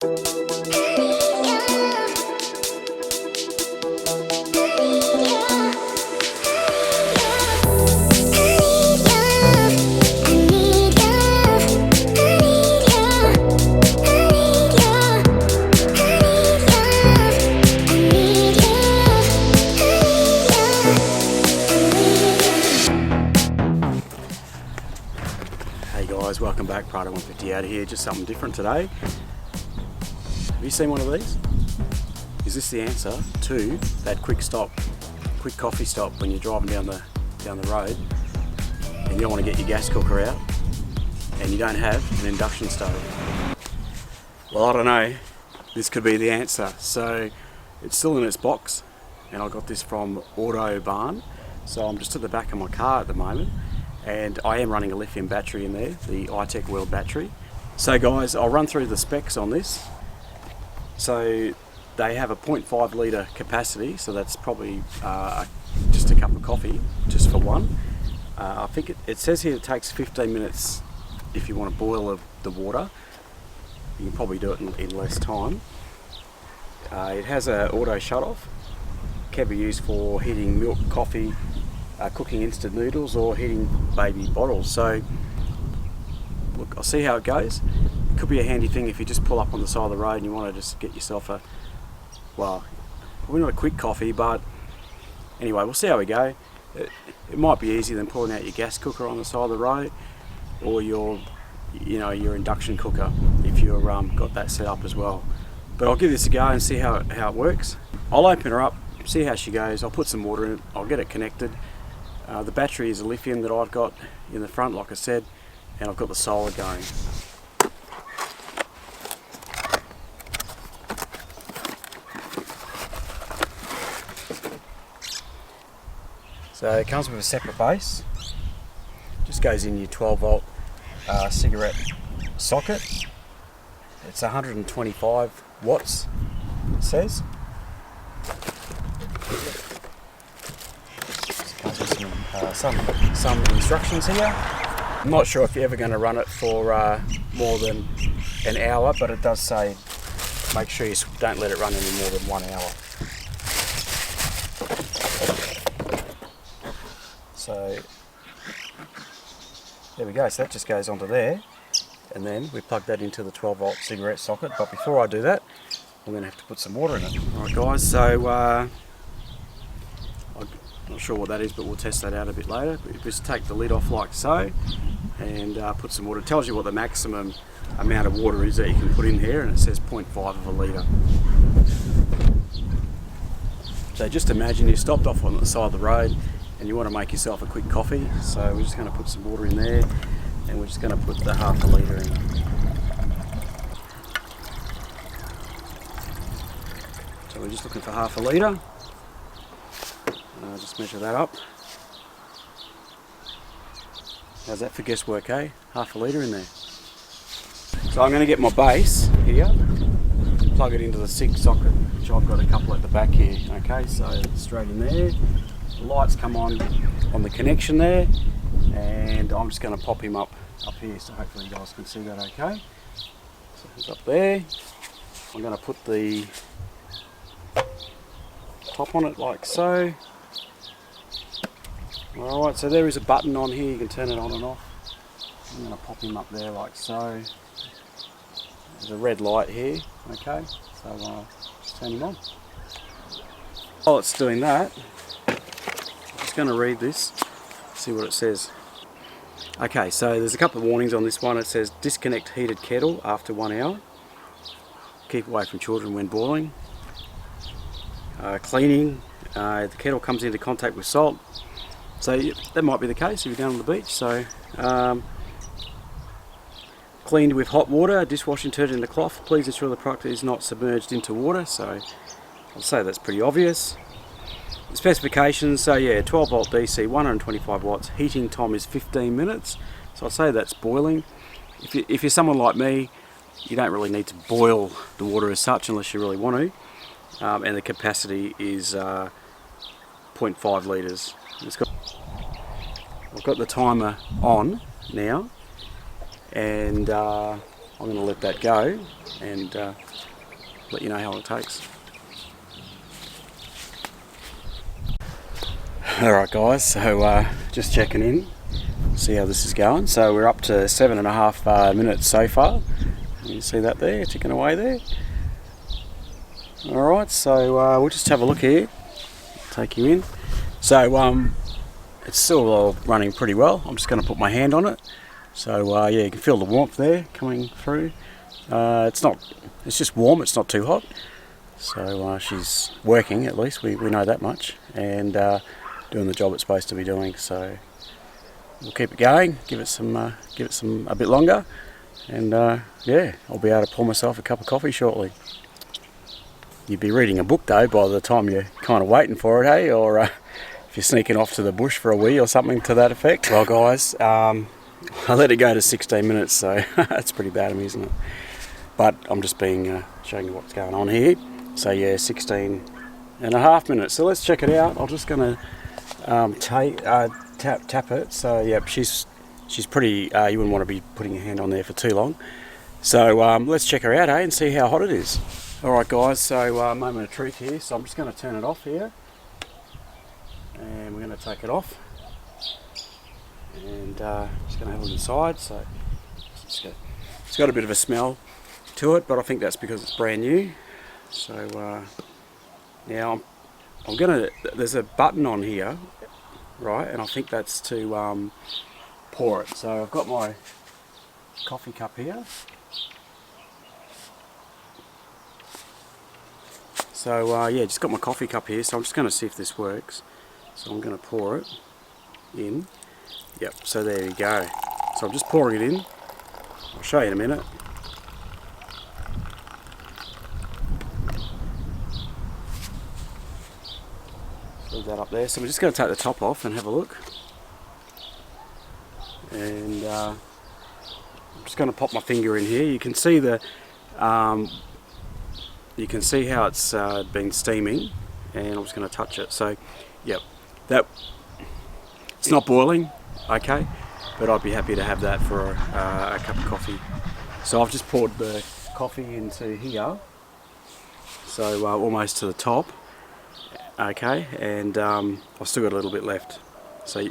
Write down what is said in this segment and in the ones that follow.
Hey guys, welcome back. Prado 150 out of here. Just something different today. Have you seen one of these? Is this the answer to that quick coffee stop when you're driving down the road and you don't want to get your gas cooker out and you don't have an induction stove? Well, I don't know. This could be the answer. So it's still in its box, and I got this from Autobarn. So I'm just at the back of my car at the moment, and I am running a lithium battery in there, the iTech World battery. So guys, I'll run through the specs on this. So they have a 0.5 litre capacity, so that's probably just a cup of coffee, just for one. I think it says here it takes 15 minutes if you want to boil the water. You can probably do it in less time. It has an auto shut-off. Can be used for heating milk, coffee, cooking instant noodles, or heating baby bottles. So look, I'll see how it goes. It could be a handy thing if you just pull up on the side of the road and you want to just get yourself well, probably not a quick coffee, but anyway, we'll see how we go. It might be easier than pulling out your gas cooker on the side of the road, or your induction cooker if you've got that set up as well. But I'll give this a go and see how it works. I'll open her up, see how she goes. I'll put some water in it, I'll get it connected. The battery is a lithium that I've got in the front, like I said, and I've got the solar going. So it comes with a separate base. Just goes in your 12 volt cigarette socket. It's 125 watts, it says. Comes with some instructions here. I'm not sure if you're ever going to run it for more than an hour, but it does say make sure you don't let it run any more than 1 hour. So there we go. So that just goes onto there, and then we plug that into the 12 volt cigarette socket. But before I do that, I'm going to have to put some water in it. Alright guys, so I'm not sure what that is, but we'll test that out a bit later. But you just take the lid off like so, and put some water. It tells you what the maximum amount of water is that you can put in here, and it says 0.5 of a litre. So just imagine you stopped off on the side of the road and you want to make yourself a quick coffee. So we're just going to put some water in there, and we're just going to put the half a litre in. So we're just looking for half a litre. Just measure that up. How's that for guesswork, eh? Half a litre in there. So I'm going to get my base here, plug it into the SIG socket, which I've got a couple at the back here. Okay, so straight in there. The lights come on the connection there, and I'm just going to pop him up here, so hopefully you guys can see that okay. So he's up there. I'm going to put the top on it like so. Alright, so there is a button on here, you can turn it on and off. I'm going to pop him up there like so. There's a red light here, okay, so just turn him on. While it's doing that, I'm just going to read this, see what it says. Okay, so there's a couple of warnings on this one. It says disconnect heated kettle after 1 hour. Keep away from children when boiling. Cleaning, the kettle comes into contact with salt. So that might be the case if you're down on the beach. So cleaned with hot water, dishwashing detergent in the cloth. Please ensure the product is not submerged into water. So I'll say that's pretty obvious. The specifications, so yeah, 12 volt DC, 125 watts, heating time is 15 minutes, so I'd say that's boiling. If you're someone like me, you don't really need to boil the water as such unless you really want to, and the capacity is 0.5 litres. I've got the timer on now, and I'm going to let that go and let you know how long it takes. Alright guys, so just checking in, see how this is going. So we're up to 7.5 minutes so far. You see that there, ticking away there. Alright, so we'll just have a look here, take you in. So it's still running pretty well. I'm just going to put my hand on it. So yeah, you can feel the warmth there coming through. It's just warm, it's not too hot. So she's working, at least, we know that much. And doing the job it's supposed to be doing, so we'll keep it going, give it a bit longer, and yeah, I'll be able to pour myself a cup of coffee shortly. You'd be reading a book though by the time you're kind of waiting for it, hey? Or if you're sneaking off to the bush for a wee or something to that effect. Well guys, I let it go to 16 minutes, so that's pretty bad of me, isn't it? But I'm just showing you what's going on here. So yeah, 16.5 minutes. So let's check it out. I'm just going to tap it. So yeah, she's pretty. You wouldn't want to be putting your hand on there for too long. So let's check her out, and see how hot it is. All right, guys. So moment of truth here. So I'm just going to turn it off here, and we're going to take it off, and just going to have a look inside. So it's got a bit of a smell to it, but I think that's because it's brand new. So now I'm gonna. There's a button on here, right, and I think that's to pour it. So I've got my coffee cup here. So yeah, just got my coffee cup here. So I'm just going to see if this works. So I'm going to pour it in. Yep. So there you go. So I'm just pouring it in. I'll show you in a minute. Leave that up there. So we're just going to take the top off and have a look. And I'm just going to pop my finger in here. You can see how it's been steaming, and I'm just going to touch it. So, yep, it's not boiling, okay, but I'd be happy to have that for a cup of coffee. So I've just poured the coffee into here, so almost to the top. Okay, and I've still got a little bit left, so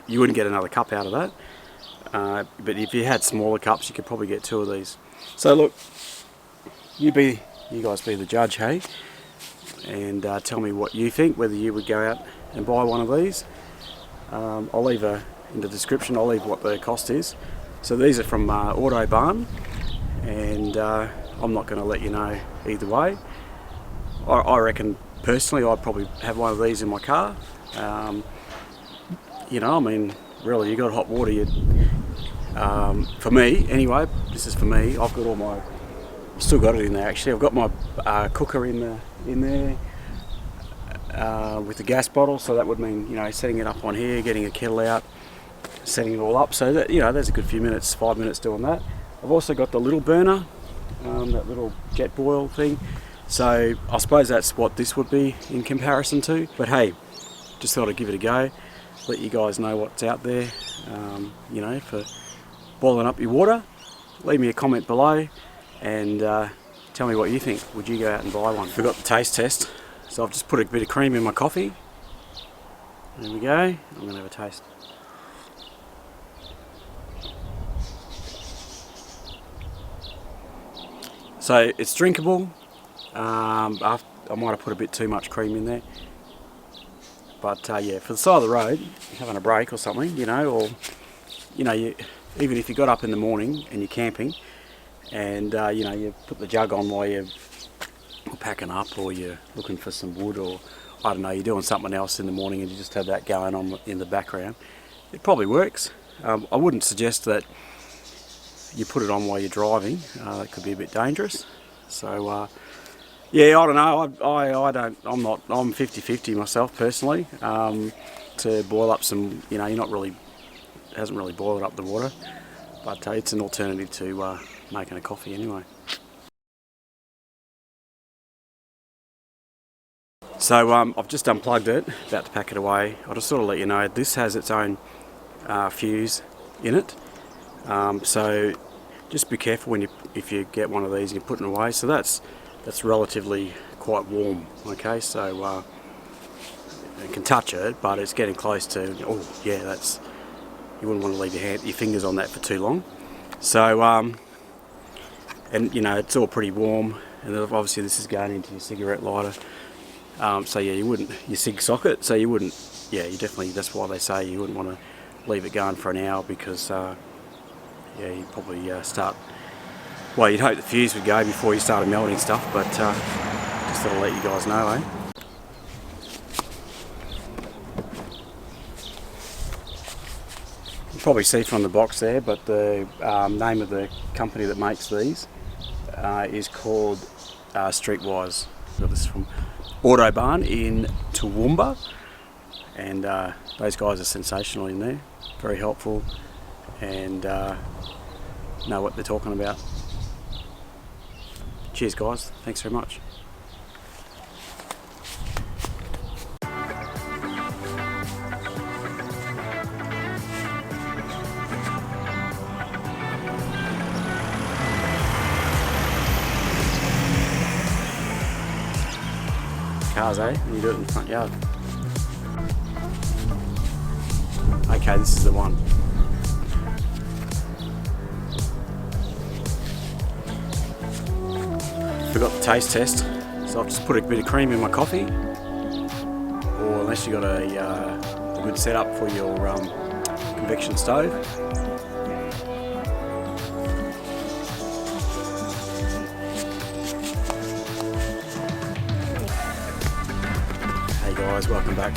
you wouldn't get another cup out of that, but if you had smaller cups you could probably get 2 of these. So look, you guys be the judge, hey, and tell me what you think, whether you would go out and buy one of these. I'll leave in the description, I'll leave what the cost is. So these are from Autobarn, and I'm not going to let you know either way. I reckon personally I'd probably have one of these in my car. You know, I mean, really, you got hot water. For me, anyway, this is for me. I've got still got it in there actually. I've got my cooker in there with the gas bottle. So that would mean, you know, setting it up on here, getting a kettle out, setting it all up. So that, you know, there's a good few minutes, 5 minutes doing that. I've also got the little burner, that little jet boil thing. So I suppose that's what this would be in comparison to. But hey, just thought I'd give it a go. Let you guys know what's out there, you know, for boiling up your water. Leave me a comment below and tell me what you think. Would you go out and buy one? Forgot the taste test. So I've just put a bit of cream in my coffee. There we go. I'm going to have a taste. So it's drinkable. I might have put a bit too much cream in there, but yeah, for the side of the road, having a break or something, you know, or you know, even if you got up in the morning and you're camping, and you know, you put the jug on while you're packing up, or you're looking for some wood, or I don't know, you're doing something else in the morning, and you just have that going on in the background. It probably works. I wouldn't suggest that you put it on while you're driving. That could be a bit dangerous. So. Yeah, I don't know. I'm 50-50 myself personally. To boil up some, you know, hasn't really boiled up the water, but it's an alternative to making a coffee anyway. So I've just unplugged it, about to pack it away. I'll just sort of let you know this has its own fuse in it. So just be careful if you get one of these and you're putting it away. So that's relatively quite warm. Okay, so you can touch it, but it's getting close to, oh yeah, you wouldn't want to leave your fingers on that for too long. So and you know, it's all pretty warm, and obviously this is going into your cigarette lighter. So yeah, you wouldn't, your cig socket, so you wouldn't, yeah, you definitely, that's why they say you wouldn't want to leave it going for an hour, because yeah, you'd probably start, well, you'd hope the fuse would go before you started melting stuff, but just thought I'd let you guys know, eh? You probably see from the box there, but the name of the company that makes these is called Streetwise. Got this from Autobarn in Toowoomba, and those guys are sensational in there, very helpful, and know what they're talking about. Cheers guys, thanks very much. Cars, eh? And you do it in the front yard. Okay, this is the one. Forgot the taste test, so I've just put a bit of cream in my coffee, or unless you've got a good setup for your convection stove. Hey guys, welcome back.